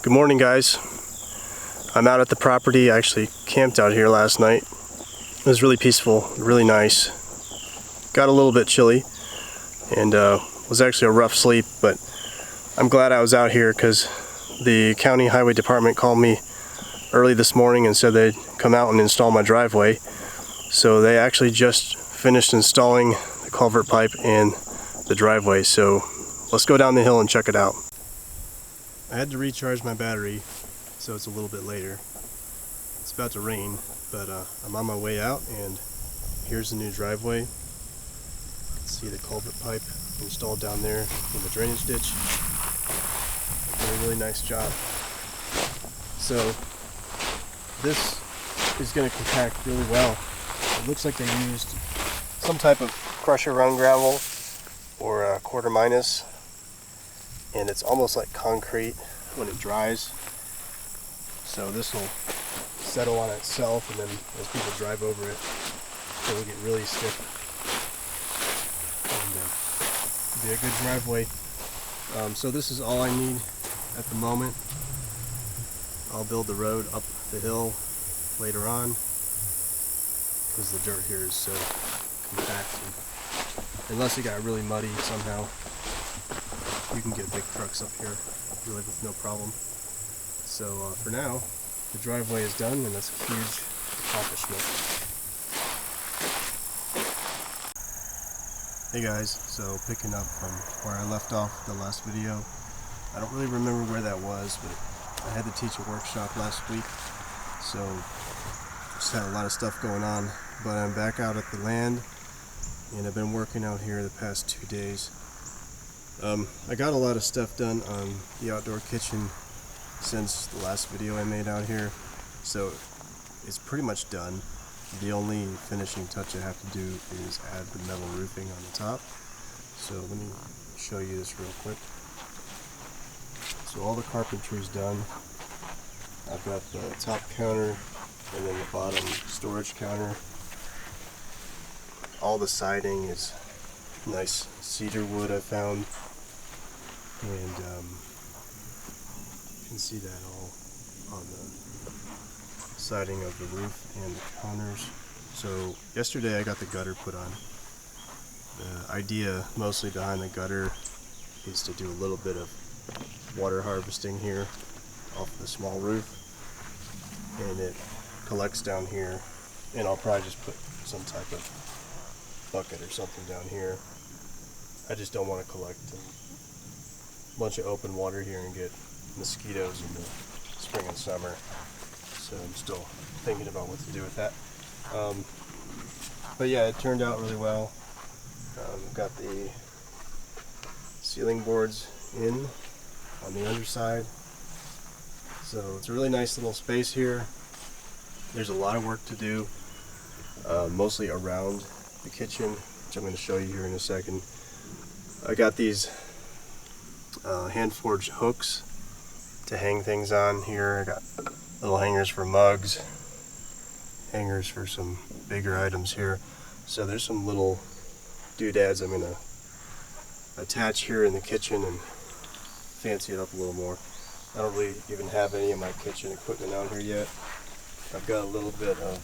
Good morning, guys. I'm out at the property. I actually camped out here last night. It was really peaceful, really nice. Got a little bit chilly and was actually a rough sleep, but I'm glad I was out here because the county highway department called me early this morning and said they'd come out and install my driveway. So they actually just finished installing the culvert pipe and the driveway. So let's go down the hill and check it out. I had to recharge my battery, so it's a little bit later. It's about to rain, but I'm on my way out, and here's the new driveway. You can see the culvert pipe installed down there in the drainage ditch. Really nice job. So this is going to compact really well. It looks like they used some type of crusher run gravel or quarter minus, and it's almost like concrete when it dries. So this will settle on itself, and then as people drive over it, it will get really stiff. And be a good driveway. So this is all I need at the moment. I'll build the road up the hill later on because the dirt here is so compact. Unless it got really muddy somehow, you can get big trucks up here really with no problem. So for now, the driveway is done, and that's a huge accomplishment. Hey guys, so picking up from where I left off the last video. I don't really remember where that was, but I had to teach a workshop last week, so just had a lot of stuff going on. But I'm back out at the land, and I've been working out here the past 2 days. I got a lot of stuff done on the outdoor kitchen since the last video I made out here, so it's pretty much done. The only finishing touch I have to do is add the metal roofing on the top. So let me show you this real quick. So all the carpentry is done. I've got the top counter and then the bottom storage counter. All the siding is nice cedar wood I found, and you can see that all on the siding of the roof and the counters. So yesterday I got the gutter put on. The idea mostly behind the gutter is to do a little bit of water harvesting here off the small roof, and it collects down here, and I'll probably just put some type of bucket or something down here. I just don't want to collect a bunch of open water here and get mosquitoes in the spring and summer. So I'm still thinking about what to do with that. But yeah, it turned out really well. Got the ceiling boards in on the underside. So it's a really nice little space here. There's a lot of work to do, mostly around the kitchen, which I'm going to show you here in a second. I got these hand forged hooks to hang things on here. I got little hangers for mugs, hangers for some bigger items here. So there's some little doodads I'm going to attach here in the kitchen and fancy it up a little more. I don't really even have any of my kitchen equipment out here yet. I've got a little bit of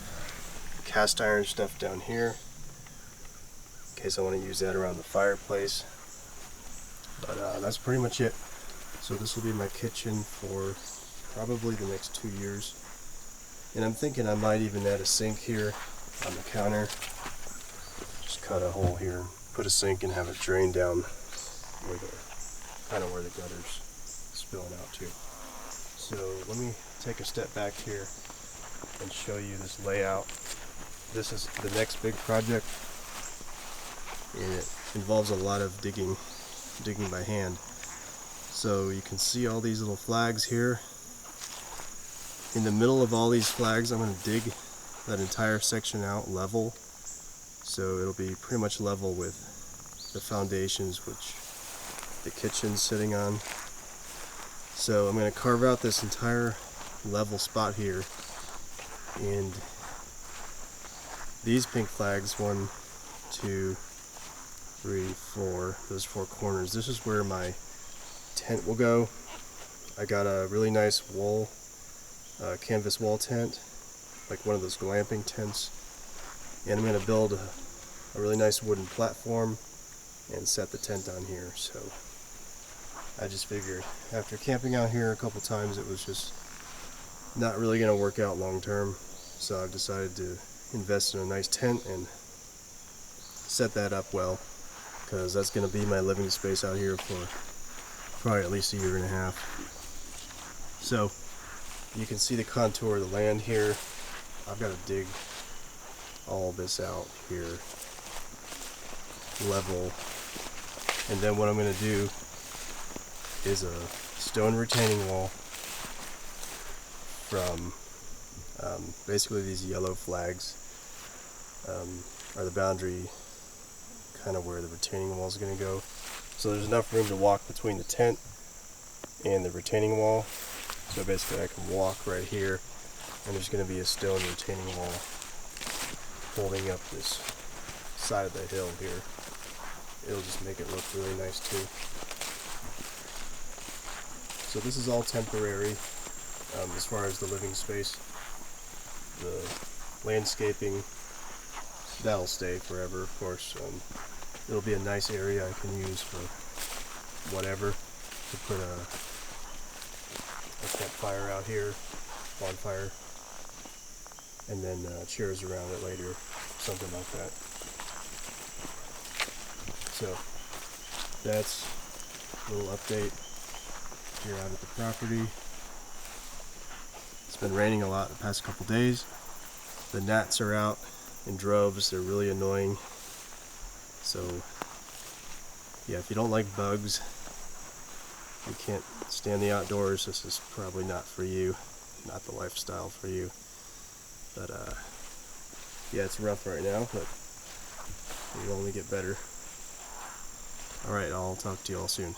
cast iron stuff down here in case I want to use that around the fireplace. But that's pretty much it. So this will be my kitchen for probably the next 2 years. And I'm thinking I might even add a sink here on the counter. Just cut a hole here, put a sink, and have it drain down where where the gutter's spilling out to. So let me take a step back here and show you this layout. This is the next big project, and it involves a lot of digging by hand. So you can see all these little flags here. In the middle of all these flags, I'm going to dig that entire section out level, so it'll be pretty much level with the foundations which the kitchen's sitting on. So I'm going to carve out this entire level spot here, and these pink flags, 1, 2, 3, 4, those 4 corners, this is where my tent will go. I got a really nice wall, canvas wall tent, like one of those glamping tents, and I'm going to build a really nice wooden platform and set the tent on here. So I just figured after camping out here a couple times it was just not really going to work out long term, so I've decided to invest in a nice tent and set that up well, because that's going to be my living space out here for probably at least a year and a half. So you can see the contour of the land here. I've got to dig all this out here level, and then what I'm going to do is a stone retaining wall from basically these yellow flags are the boundary, kind of where the retaining wall is going to go. So there's enough room to walk between the tent and the retaining wall. So basically I can walk right here, and there's going to be a stone retaining wall holding up this side of the hill here. It'll just make it look really nice too. So this is all temporary as far as the living space. The landscaping, that'll stay forever, of course. It'll be a nice area I can use for whatever, to put a campfire out here, bonfire, and then chairs around it later, something like that. So that's a little update here out at the property. It's been raining a lot the past couple days. The gnats are out in droves. They're really annoying. So yeah, if you don't like bugs, you can't stand the outdoors, this is probably not for you, not the lifestyle for you. But yeah, it's rough right now, but it'll only get better. Alright, I'll talk to you all soon.